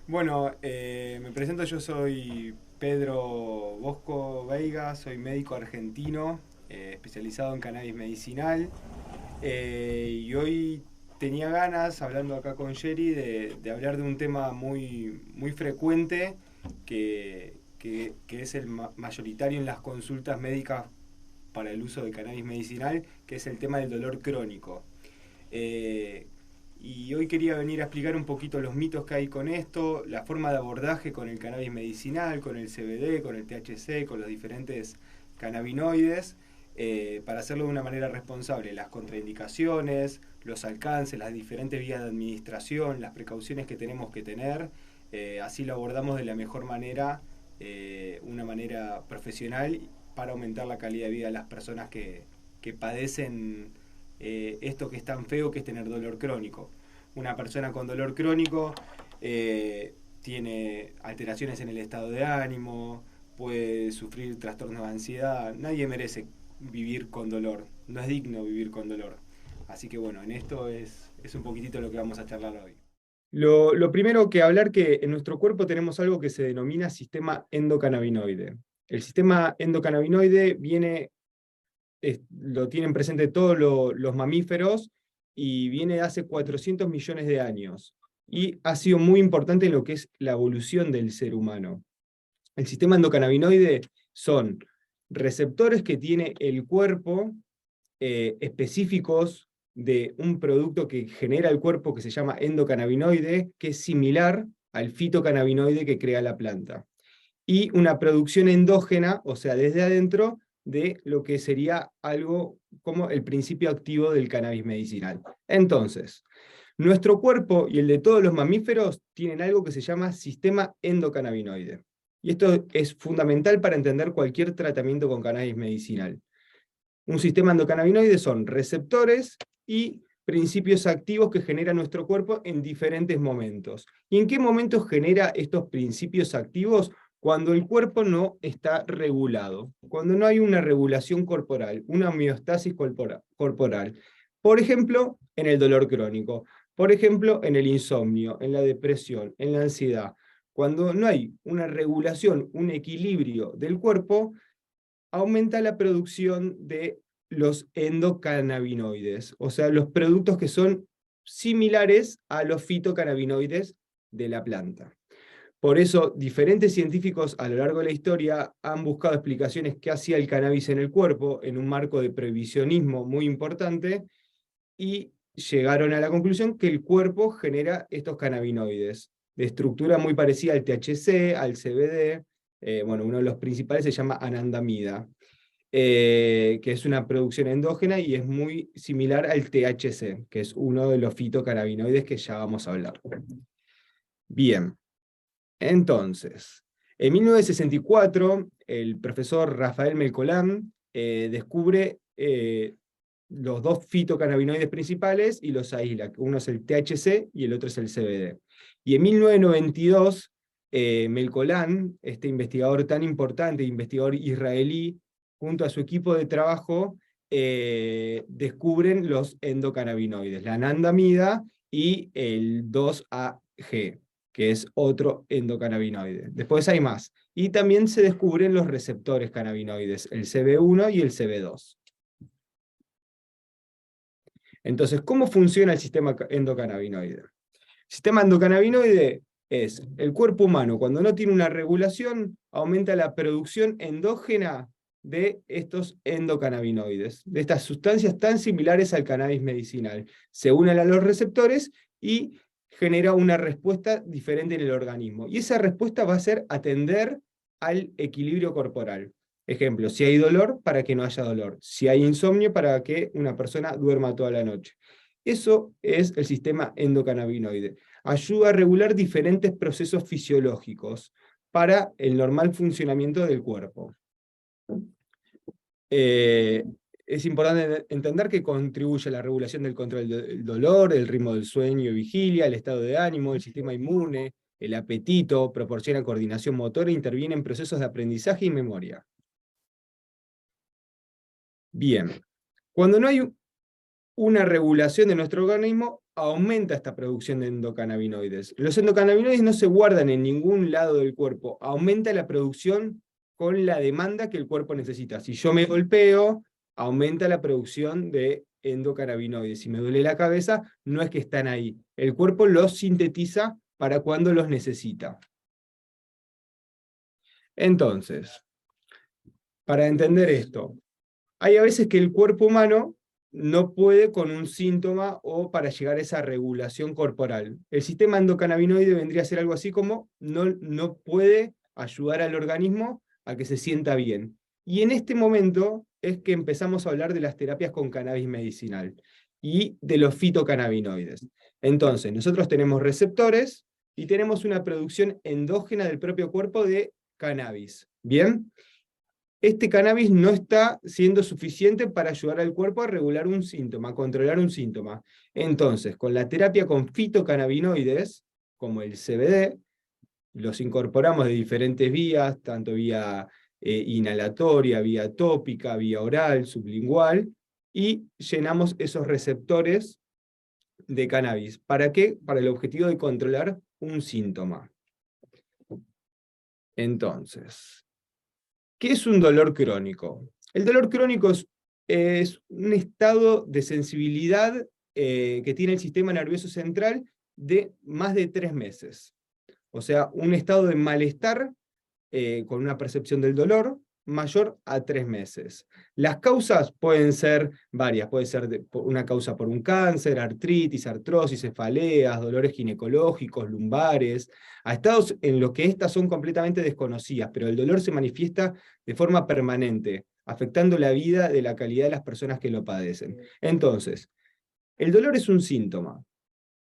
Bueno, me presento, yo soy Pedro Bosco Veiga, soy médico argentino, especializado en cannabis medicinal, y hoy tenía ganas, hablando acá con Jerry, de hablar de un tema muy frecuente que es el mayoritario en las consultas médicas para el uso de cannabis medicinal, que es el tema del dolor crónico. Eh, y hoy quería venir a explicar un poquito los mitos que hay con esto, la forma de abordaje con el cannabis medicinal, con el CBD, con el THC, con los diferentes cannabinoides, para hacerlo de una manera responsable. Las contraindicaciones, los alcances, las diferentes vías de administración, las precauciones que tenemos que tener, así lo abordamos de la mejor manera, una manera profesional para aumentar la calidad de vida de las personas que padecen esto que es tan feo que es tener dolor crónico. Una persona con dolor crónico tiene alteraciones en el estado de ánimo, puede sufrir trastornos de ansiedad. Nadie merece vivir con dolor, no es digno vivir con dolor. Así que bueno, en esto es un poquitito lo que vamos a charlar hoy. Lo primero que hablar que en nuestro cuerpo tenemos algo que se denomina sistema endocannabinoide. El sistema endocannabinoide lo tienen presente todos los mamíferos y viene de hace 400 millones de años. Y ha sido muy importante en lo que es la evolución del ser humano. El sistema endocannabinoide son receptores que tiene el cuerpo, específicos de un producto que genera el cuerpo que se llama endocannabinoide, que es similar al fitocannabinoide que crea la planta, y una producción endógena, o sea, desde adentro, de lo que sería algo como el principio activo del cannabis medicinal. Entonces, nuestro cuerpo y el de todos los mamíferos tienen algo que se llama sistema endocannabinoide. Y esto es fundamental para entender cualquier tratamiento con cannabis medicinal. Un sistema endocannabinoide son receptores y principios activos que genera nuestro cuerpo en diferentes momentos. ¿Y en qué momentos genera estos principios activos? Cuando el cuerpo no está regulado, cuando no hay una regulación corporal, una homeostasis corporal. Por ejemplo, en el dolor crónico, por ejemplo, en el insomnio, en la depresión, en la ansiedad. Cuando no hay una regulación, un equilibrio del cuerpo, aumenta la producción de los endocannabinoides, o sea, los productos que son similares a los fitocannabinoides de la planta. Por eso, diferentes científicos a lo largo de la historia han buscado explicaciones qué hacía el cannabis en el cuerpo en un marco de prohibicionismo muy importante y llegaron a la conclusión que el cuerpo genera estos cannabinoides de estructura muy parecida al THC, al CBD. Bueno, uno de los principales se llama anandamida, que es una producción endógena y es muy similar al THC, que es uno de los fitocannabinoides que ya vamos a hablar. Bien, entonces, en 1964, el profesor Rafael Melcolán descubre los dos fitocannabinoides principales y los aísla. Uno es el THC y el otro es el CBD. Y en 1992, Melcolán, este investigador tan importante, investigador israelí, junto a su equipo de trabajo, descubren los endocannabinoides, la anandamida y el 2-AG, que es otro endocannabinoide. Después hay más. Y también se descubren los receptores cannabinoides, el CB1 y el CB2. Entonces, ¿cómo funciona el sistema endocannabinoide? El sistema endocannabinoide es el cuerpo humano, cuando no tiene una regulación, aumenta la producción endógena de estos endocannabinoides, de estas sustancias tan similares al cannabis medicinal. Se unen a los receptores y genera una respuesta diferente en el organismo. Y esa respuesta va a ser atender al equilibrio corporal. Ejemplo, si hay dolor, para que no haya dolor. Si hay insomnio, para que una persona duerma toda la noche. Eso es el sistema endocannabinoide. Ayuda a regular diferentes procesos fisiológicos para el normal funcionamiento del cuerpo. Eh, es importante entender que contribuye a la regulación del control del dolor, el ritmo del sueño y vigilia, el estado de ánimo, el sistema inmune, el apetito, proporciona coordinación motora e interviene en procesos de aprendizaje y memoria. Bien, cuando no hay una regulación de nuestro organismo, aumenta esta producción de endocannabinoides. Los endocannabinoides no se guardan en ningún lado del cuerpo, aumenta la producción con la demanda que el cuerpo necesita. Si yo me golpeo, aumenta la producción de endocannabinoides. Si me duele la cabeza, no es que están ahí. El cuerpo los sintetiza para cuando los necesita. Entonces, para entender esto, hay a veces que el cuerpo humano no puede con un síntoma o para llegar a esa regulación corporal. El sistema endocannabinoide vendría a ser algo así como no puede ayudar al organismo a que se sienta bien. Y en este momento es que empezamos a hablar de las terapias con cannabis medicinal y de los fitocannabinoides. Entonces, nosotros tenemos receptores y tenemos una producción endógena del propio cuerpo de cannabis. ¿Bien? Este cannabis no está siendo suficiente para ayudar al cuerpo a regular un síntoma, a controlar un síntoma. Entonces, con la terapia con fitocannabinoides, como el CBD, los incorporamos de diferentes vías, tanto vía inhalatoria, vía tópica, vía oral, sublingual, y llenamos esos receptores de cannabis. ¿Para qué? Para el objetivo de controlar un síntoma. Entonces, ¿qué es un dolor crónico? El dolor crónico es un estado de sensibilidad que tiene el sistema nervioso central de más de 3 meses. O sea, un estado de malestar con una percepción del dolor mayor a 3 meses. Las causas pueden ser varias, puede ser una causa por un cáncer, artritis, artrosis, cefaleas, dolores ginecológicos, lumbares, a estados en los que estas son completamente desconocidas, pero el dolor se manifiesta de forma permanente, afectando la vida de la calidad de las personas que lo padecen. Entonces, el dolor es un síntoma.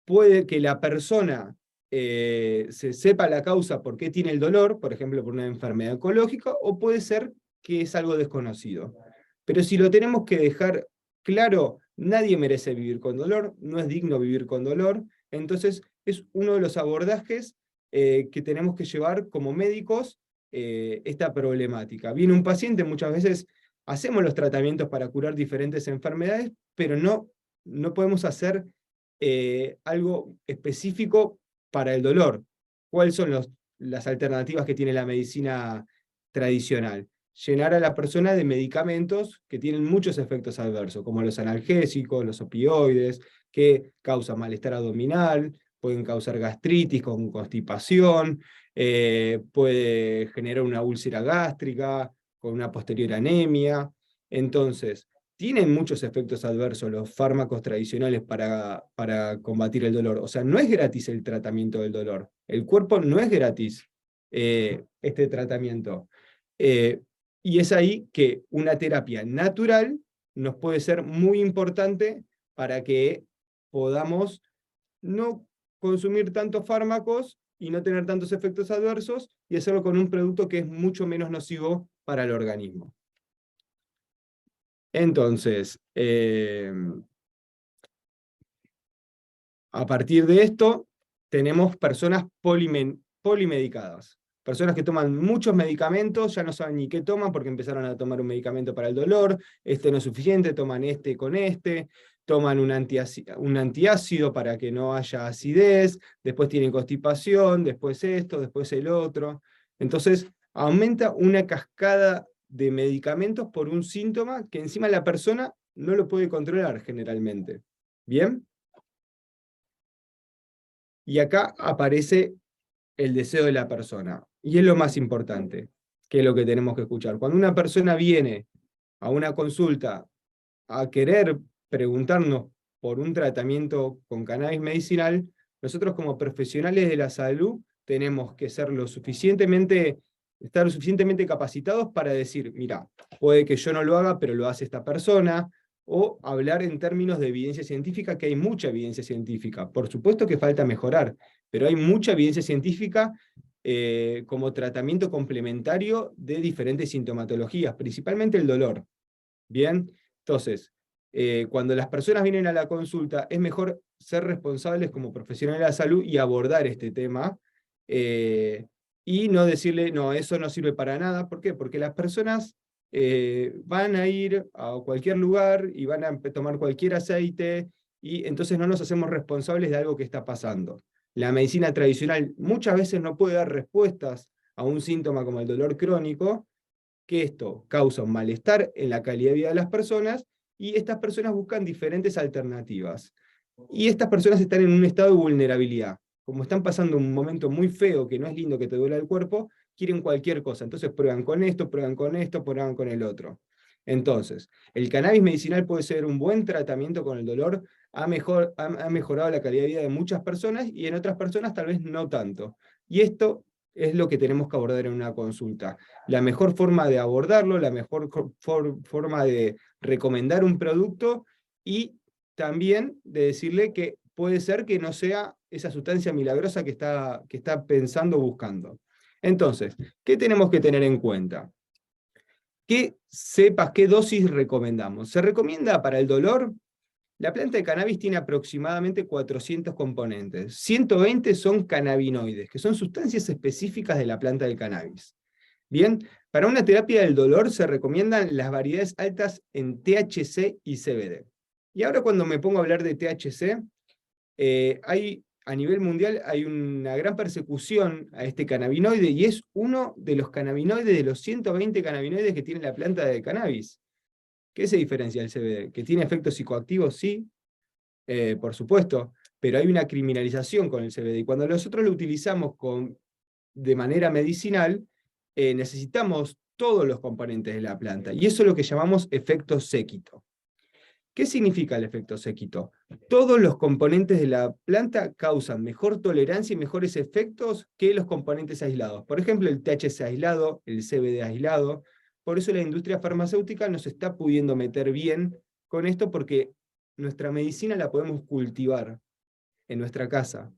Puede que la persona se sepa la causa por qué tiene el dolor, por ejemplo, por una enfermedad oncológica, o puede ser que es algo desconocido. Pero si lo tenemos que dejar claro, nadie merece vivir con dolor, no es digno vivir con dolor, entonces es uno de los abordajes que tenemos que llevar como médicos esta problemática. Viene un paciente, muchas veces hacemos los tratamientos para curar diferentes enfermedades, pero no podemos hacer algo específico para el dolor. ¿Cuáles son las alternativas que tiene la medicina tradicional? Llenar a la persona de medicamentos que tienen muchos efectos adversos, como los analgésicos, los opioides, que causan malestar abdominal, pueden causar gastritis con constipación, puede generar una úlcera gástrica con una posterior anemia. Entonces, tienen muchos efectos adversos los fármacos tradicionales para combatir el dolor. O sea, no es gratis el tratamiento del dolor. El cuerpo no es gratis este tratamiento. Y es ahí que una terapia natural nos puede ser muy importante para que podamos no consumir tantos fármacos y no tener tantos efectos adversos y hacerlo con un producto que es mucho menos nocivo para el organismo. Entonces, a partir de esto, tenemos personas polimedicadas. Personas que toman muchos medicamentos, ya no saben ni qué toman porque empezaron a tomar un medicamento para el dolor, este no es suficiente, toman este con este, toman un antiácido para que no haya acidez, después tienen constipación, después esto, después el otro. Entonces, aumenta una cascada de medicamentos por un síntoma que encima la persona no lo puede controlar generalmente. ¿Bien? Y acá aparece el deseo de la persona. Y es lo más importante, que es lo que tenemos que escuchar. Cuando una persona viene a una consulta a querer preguntarnos por un tratamiento con cannabis medicinal, nosotros como profesionales de la salud tenemos que estar lo suficientemente capacitados para decir, mira, puede que yo no lo haga, pero lo hace esta persona, o hablar en términos de evidencia científica, que hay mucha evidencia científica. Por supuesto que falta mejorar, pero hay mucha evidencia científica como tratamiento complementario de diferentes sintomatologías, principalmente el dolor. Bien, entonces, cuando las personas vienen a la consulta, es mejor ser responsables como profesionales de la salud y abordar este tema, y no decirle, no, eso no sirve para nada. ¿Por qué? Porque las personas van a ir a cualquier lugar y van a tomar cualquier aceite, y entonces no nos hacemos responsables de algo que está pasando. La medicina tradicional muchas veces no puede dar respuestas a un síntoma como el dolor crónico, que esto causa un malestar en la calidad de vida de las personas, y estas personas buscan diferentes alternativas. Y estas personas están en un estado de vulnerabilidad. Como están pasando un momento muy feo, que no es lindo que te duela el cuerpo, quieren cualquier cosa. Entonces prueban con esto, prueban con esto, prueban con el otro. Entonces, el cannabis medicinal puede ser un buen tratamiento con el dolor, ha mejorado la calidad de vida de muchas personas, y en otras personas tal vez no tanto. Y esto es lo que tenemos que abordar en una consulta. La mejor forma de abordarlo, la mejor forma de recomendar un producto, y también de decirle que puede ser que no sea esa sustancia milagrosa que está pensando, buscando. Entonces, ¿qué tenemos que tener en cuenta? Que sepas qué dosis recomendamos. Se recomienda para el dolor. La planta de cannabis tiene aproximadamente 400 componentes. 120 son cannabinoides, que son sustancias específicas de la planta del cannabis. Bien, para una terapia del dolor se recomiendan las variedades altas en THC y CBD. Y ahora cuando me pongo a hablar de THC, a nivel mundial hay una gran persecución a este cannabinoide, y es uno de los cannabinoides, de los 120 cannabinoides que tiene la planta de cannabis. ¿Qué se diferencia del CBD? ¿Que tiene efectos psicoactivos? Sí, por supuesto, pero hay una criminalización con el CBD, y cuando nosotros lo utilizamos de manera medicinal, necesitamos todos los componentes de la planta, y eso es lo que llamamos efecto séquito. ¿Qué significa el efecto séquito? Todos los componentes de la planta causan mejor tolerancia y mejores efectos que los componentes aislados. Por ejemplo, el THC aislado, el CBD aislado. Por eso la industria farmacéutica nos está pudiendo meter bien con esto, porque nuestra medicina la podemos cultivar en nuestra casa.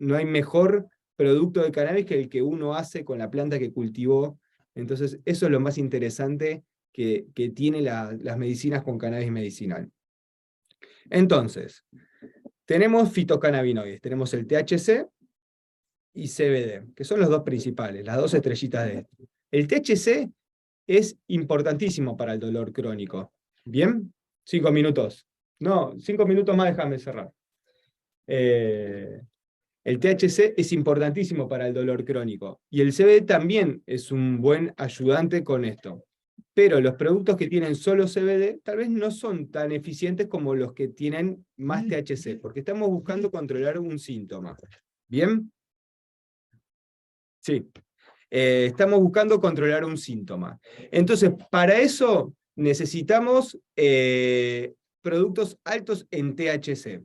No hay mejor producto de cannabis que el que uno hace con la planta que cultivó. Entonces, eso es lo más interesante que tiene las medicinas con cannabis medicinal. Entonces, tenemos fitocannabinoides, tenemos el THC y CBD, que son los dos principales, las dos estrellitas de esto. El THC es importantísimo para el dolor crónico. ¿Bien? 5 minutos. No, 5 minutos más, déjame cerrar. El THC es importantísimo para el dolor crónico, y el CBD también es un buen ayudante con esto. Pero los productos que tienen solo CBD tal vez no son tan eficientes como los que tienen más THC, porque estamos buscando controlar un síntoma. ¿Bien? Sí. Estamos buscando controlar un síntoma. Entonces, para eso necesitamos productos altos en THC.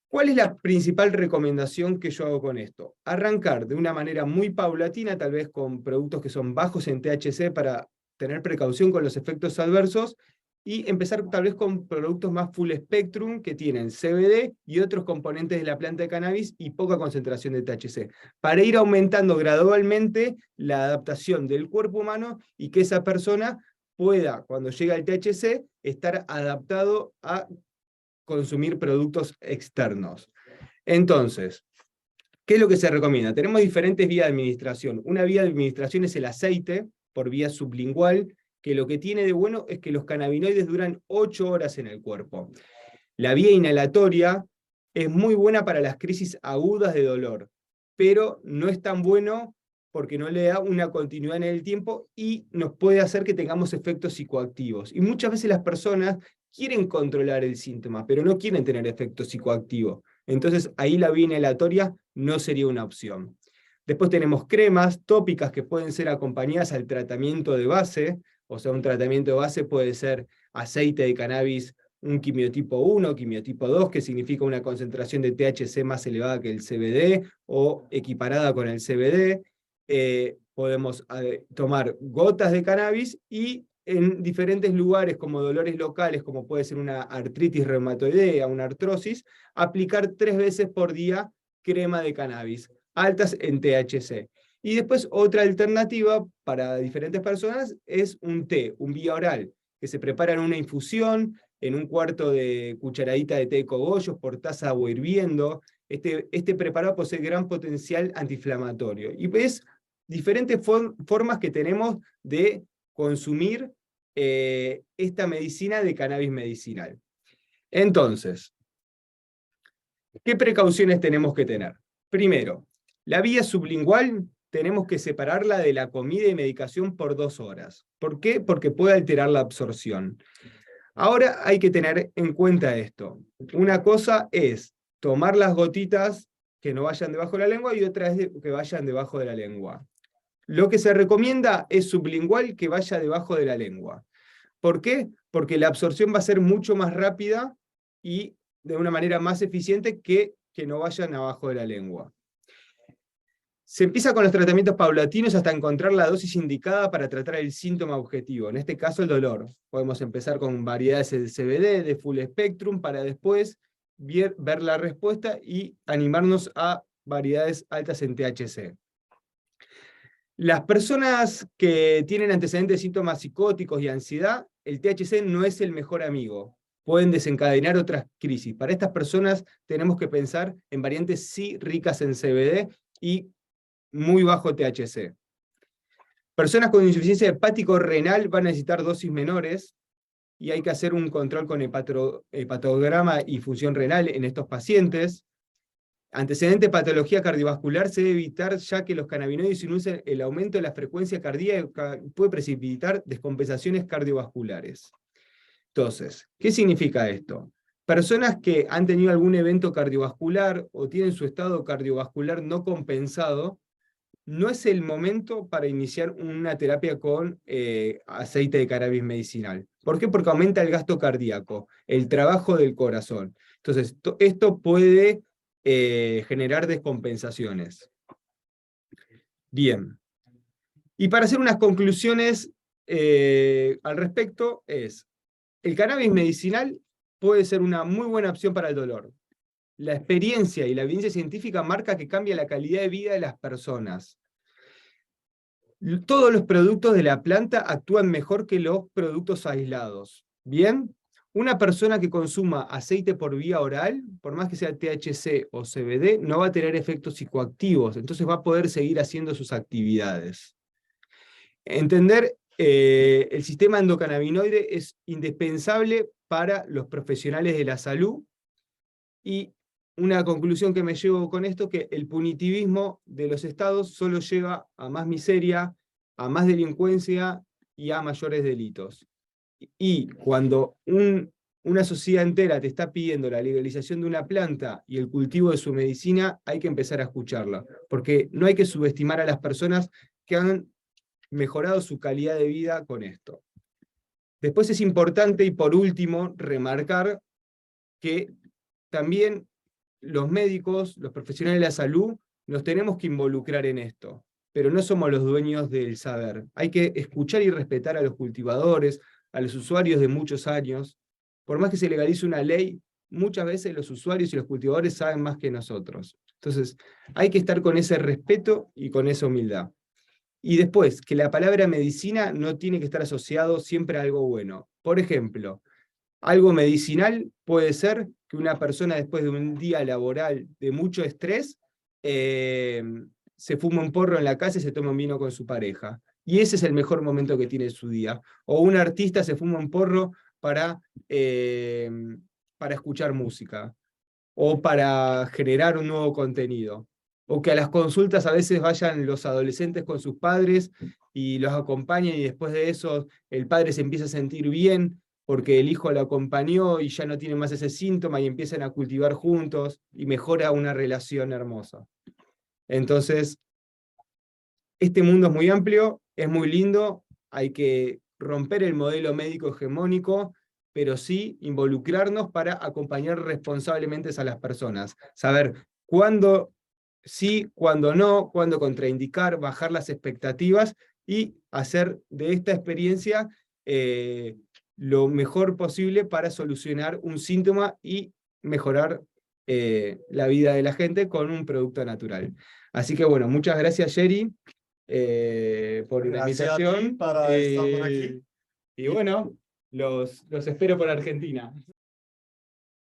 ¿Cuál es la principal recomendación que yo hago con esto? Arrancar de una manera muy paulatina, tal vez con productos que son bajos en THC para tener precaución con los efectos adversos, y empezar tal vez con productos más full spectrum que tienen CBD y otros componentes de la planta de cannabis y poca concentración de THC, para ir aumentando gradualmente la adaptación del cuerpo humano, y que esa persona pueda, cuando llega el THC, estar adaptado a consumir productos externos. Entonces, ¿qué es lo que se recomienda? Tenemos diferentes vías de administración. Una vía de administración es el aceite, por vía sublingual, que lo que tiene de bueno es que los cannabinoides duran 8 horas en el cuerpo. La vía inhalatoria es muy buena para las crisis agudas de dolor, pero no es tan bueno porque no le da una continuidad en el tiempo y nos puede hacer que tengamos efectos psicoactivos. Y muchas veces las personas quieren controlar el síntoma, pero no quieren tener efecto psicoactivo. Entonces ahí la vía inhalatoria no sería una opción. Después tenemos cremas tópicas que pueden ser acompañadas al tratamiento de base. O sea, un tratamiento de base puede ser aceite de cannabis, un quimiotipo 1, quimiotipo 2, que significa una concentración de THC más elevada que el CBD o equiparada con el CBD. Podemos tomar gotas de cannabis, y en diferentes lugares como dolores locales, como puede ser una artritis reumatoidea, una artrosis, aplicar 3 veces por día crema de cannabis, altas en THC. Y después otra alternativa para diferentes personas es un té, un vía oral, que se prepara en una infusión, en un cuarto de cucharadita de té de cogollos por taza de agua hirviendo. Este preparado posee gran potencial antiinflamatorio. Y es diferentes formas que tenemos de consumir esta medicina de cannabis medicinal. Entonces, ¿qué precauciones tenemos que tener? Primero, la vía sublingual tenemos que separarla de la comida y medicación por 2 horas. ¿Por qué? Porque puede alterar la absorción. Ahora hay que tener en cuenta esto. Una cosa es tomar las gotitas que no vayan debajo de la lengua y otra es que vayan debajo de la lengua. Lo que se recomienda es sublingual que vaya debajo de la lengua. ¿Por qué? Porque la absorción va a ser mucho más rápida y de una manera más eficiente que no vayan abajo de la lengua. Se empieza con los tratamientos paulatinos hasta encontrar la dosis indicada para tratar el síntoma objetivo, en este caso el dolor. Podemos empezar con variedades de CBD, de full spectrum, para después ver la respuesta y animarnos a variedades altas en THC. Las personas que tienen antecedentes de síntomas psicóticos y ansiedad, el THC no es el mejor amigo. Pueden desencadenar otras crisis. Para estas personas tenemos que pensar en variantes sí ricas en CBD y muy bajo THC. Personas con insuficiencia hepático-renal van a necesitar dosis menores y hay que hacer un control con hepatograma y función renal en estos pacientes. Antecedente de patología cardiovascular se debe evitar, ya que los cannabinoides inducen el aumento de la frecuencia cardíaca y puede precipitar descompensaciones cardiovasculares. Entonces, ¿qué significa esto? Personas que han tenido algún evento cardiovascular o tienen su estado cardiovascular no compensado, no es el momento para iniciar una terapia con aceite de cannabis medicinal. ¿Por qué? Porque aumenta el gasto cardíaco, el trabajo del corazón. Entonces, esto puede generar descompensaciones. Bien. Y para hacer unas conclusiones al respecto el cannabis medicinal puede ser una muy buena opción para el dolor. La experiencia y la evidencia científica marca que cambia la calidad de vida de las personas. Todos los productos de la planta actúan mejor que los productos aislados. ¿Bien? Una persona que consuma aceite por vía oral, por más que sea THC o CBD, no va a tener efectos psicoactivos, entonces va a poder seguir haciendo sus actividades. Entender el sistema endocannabinoide es indispensable para los profesionales de la salud, y una conclusión que me llevo con esto, que el punitivismo de los estados solo lleva a más miseria, a más delincuencia y a mayores delitos. Y cuando una sociedad entera te está pidiendo la legalización de una planta y el cultivo de su medicina, hay que empezar a escucharla, porque no hay que subestimar a las personas que han mejorado su calidad de vida con esto. Después es importante, y por último, remarcar que también los médicos, los profesionales de la salud, nos tenemos que involucrar en esto, pero no somos los dueños del saber. Hay que escuchar y respetar a los cultivadores, a los usuarios de muchos años. Por más que se legalice una ley, muchas veces los usuarios y los cultivadores saben más que nosotros. Entonces, hay que estar con ese respeto y con esa humildad. Y después, que la palabra medicina no tiene que estar asociado siempre a algo bueno. Por ejemplo, algo medicinal puede ser que una persona después de un día laboral de mucho estrés se fuma un porro en la casa y se toma un vino con su pareja. Y ese es el mejor momento que tiene su día. O un artista se fuma un porro para escuchar música o para generar un nuevo contenido. O que a las consultas a veces vayan los adolescentes con sus padres y los acompañen, y después de eso el padre se empieza a sentir bien porque el hijo lo acompañó y ya no tiene más ese síntoma, y empiezan a cultivar juntos y mejora una relación hermosa. Entonces, este mundo es muy amplio, es muy lindo, hay que romper el modelo médico hegemónico, pero sí involucrarnos para acompañar responsablemente a las personas. Saber cuándo sí, cuándo no, cuándo contraindicar, bajar las expectativas y hacer de esta experiencia lo mejor posible para solucionar un síntoma y mejorar la vida de la gente con un producto natural. Así que bueno, muchas gracias, Jerry, por la Gracias a ti invitación. para estar por aquí. Y bueno, los espero por Argentina.